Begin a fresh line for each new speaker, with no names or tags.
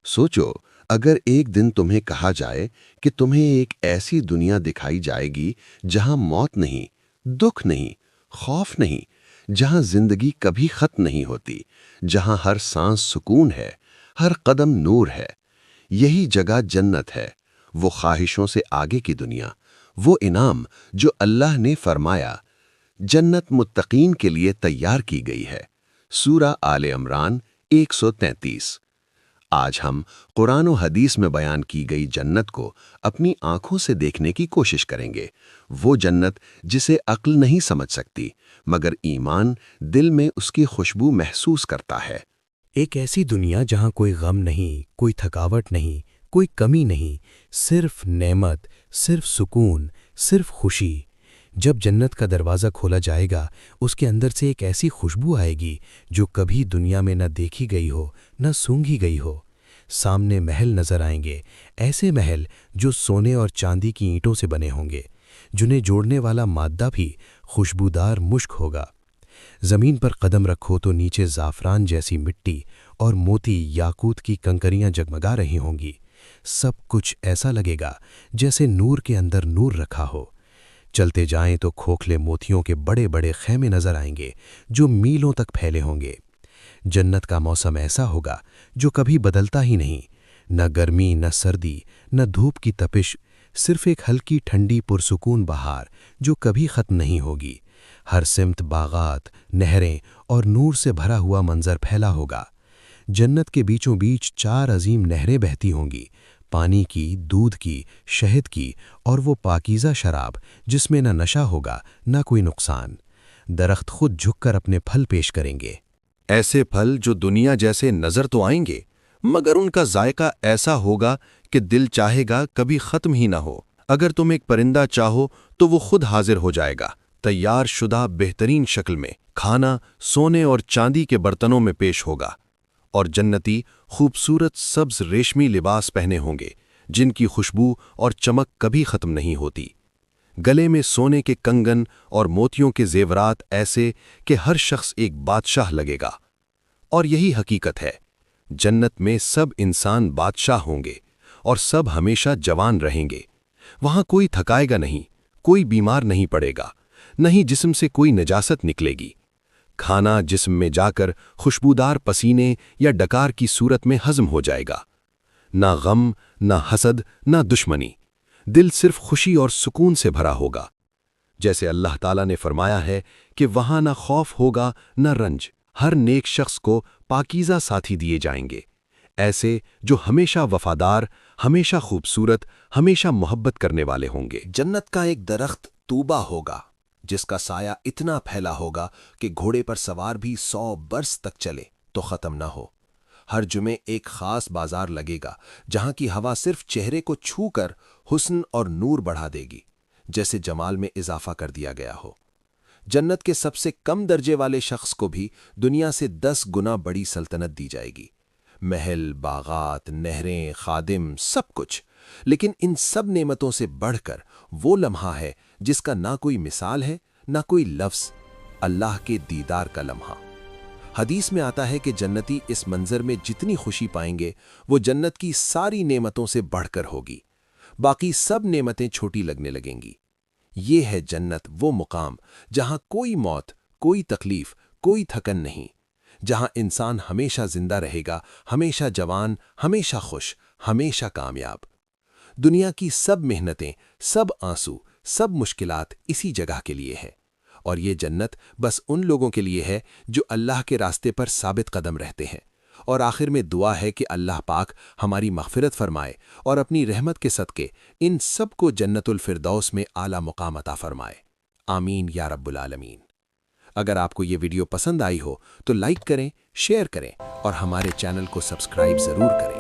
सोचो, अगर एक दिन तुम्हें कहा जाए कि तुम्हें एक ऐसी दुनिया दिखाई जाएगी जहां मौत नहीं, दुख नहीं, खौफ नहीं, जहां जिंदगी कभी खत्म नहीं होती, जहां हर सांस सुकून है, हर कदम नूर है। यही जगह जन्नत है, वो ख्वाहिशों से आगे की दुनिया, वो इनाम जो अल्लाह ने फरमाया, जन्नत मुत्तकीन के लिए तैयार की गई है। सूरा आले इमरान 133। आज हम कुरान और हदीस में बयान की गई जन्नत को अपनी आंखों से देखने की कोशिश करेंगे। वो जन्नत जिसे अक्ल नहीं समझ सकती, मगर ईमान दिल में उसकी खुशबू महसूस करता है।
एक ऐसी दुनिया जहां कोई गम नहीं, कोई थकावट नहीं, कोई कमी नहीं, सिर्फ नेमत, सिर्फ सुकून, सिर्फ खुशी। जब जन्नत का दरवाज़ा खोला जाएगा, उसके अंदर से एक ऐसी खुशबू आएगी जो कभी दुनिया में न देखी गई हो, न सूंघी गई हो। सामने महल नजर आएंगे, ऐसे महल जो सोने और चांदी की ईंटों से बने होंगे, जिन्हें जोड़ने वाला मादा भी खुशबूदार मुश्क होगा। ज़मीन पर कदम रखो तो नीचे ज़ाफ़रान जैसी मिट्टी और मोती याकूत की कंकरियां जगमगा रही होंगी। सब कुछ ऐसा लगेगा जैसे नूर के अंदर नूर रखा हो। चलते जाएं तो खोखले मोतियों के बड़े बड़े खैमे नजर आएंगे जो मीलों तक फैले होंगे। जन्नत का मौसम ऐसा होगा जो कभी बदलता ही नहीं, न गर्मी, न सर्दी, न धूप की तपिश, सिर्फ एक हल्की ठंडी पुरसुकून बहार जो कभी खत्म नहीं होगी। हर सिमत बागात, नहरें और नूर से भरा हुआ मंजर फैला होगा। जन्नत के बीचों बीच 4 अजीम नहरें बहती होंगी, पानी की, दूध की, शहद की, और वो पाकीज़ा शराब जिसमें न नशा होगा न कोई नुकसान। दरख्त खुद झुककर अपने फल पेश करेंगे,
ऐसे फल जो दुनिया जैसे नजर तो आएंगे, मगर उनका जायका ऐसा होगा कि दिल चाहेगा कभी खत्म ही ना हो। अगर तुम एक परिंदा चाहो तो वो खुद हाजिर हो जाएगा, तैयार शुदा बेहतरीन शक्ल में। खाना सोने और चांदी के बर्तनों में पेश होगा, और जन्नती खूबसूरत सब्ज रेशमी लिबास पहने होंगे जिनकी खुशबू और चमक कभी खत्म नहीं होती। गले में सोने के कंगन और मोतियों के जेवरात ऐसे कि हर शख्स एक बादशाह लगेगा। और यही हकीकत है, जन्नत में सब इंसान बादशाह होंगे और सब हमेशा जवान रहेंगे। वहां कोई थकाएगा नहीं, कोई बीमार नहीं पड़ेगा, नहीं जिस्म से कोई नजासत निकलेगी। खाना जिस्म में जाकर खुशबूदार पसीने या डकार की सूरत में हजम हो जाएगा। ना गम, ना हसद, ना दुश्मनी, दिल सिर्फ खुशी और सुकून से भरा होगा। जैसे अल्लाह ताला ने फरमाया है कि वहां ना खौफ होगा ना रंज। हर नेक शख्स को पाकीज़ा साथी दिए जाएंगे, ऐसे जो हमेशा वफादार, हमेशा खूबसूरत, हमेशा मोहब्बत करने वाले होंगे।
जन्नत का एक दरख्त तूबा होगा जिसका साया इतना फैला होगा कि घोड़े पर सवार भी 100 बरस तक चले तो ख़त्म ना हो। हर जुमे एक ख़ास बाजार लगेगा जहां की हवा सिर्फ चेहरे को छूकर हुस्न और नूर बढ़ा देगी, जैसे जमाल में इजाफा कर दिया गया हो। जन्नत के सबसे कम दर्जे वाले शख्स को भी दुनिया से 10 गुना बड़ी सल्तनत दी जाएगी। महल, बागात, नहरें, खादिम, सब कुछ। लेकिन इन सब नेमतों से बढ़कर वो लम्हा है जिसका ना कोई मिसाल है, ना कोई लफ्ज़, अल्लाह के दीदार का लम्हा। हदीस में आता है कि जन्नती इस मंजर में जितनी खुशी पाएंगे वो जन्नत की सारी नेमतों से बढ़कर होगी। बाकी सब नेमतें छोटी लगने लगेंगी। ये है जन्नत, वो मुकाम जहां कोई मौत, कोई तकलीफ, कोई थकन नहीं, जहां इंसान हमेशा जिंदा रहेगा, हमेशा जवान, हमेशा खुश, हमेशा कामयाब। दुनिया की सब मेहनतें, सब आंसू, सब मुश्किलात इसी जगह के लिए है, और ये जन्नत बस उन लोगों के लिए है जो अल्लाह के रास्ते पर साबित कदम रहते हैं। और आखिर में दुआ है कि अल्लाह पाक हमारी मग़फ़िरत फरमाए और अपनी रहमत के सदके इन सब को जन्नतुल फिरदौस में आला मुकाम अता फरमाए। आमीन या रब्बुल आलमीन। अगर आपको ये वीडियो पसंद आई हो तो लाइक करें, शेयर करें और हमारे चैनल को सब्सक्राइब ज़रूर करें।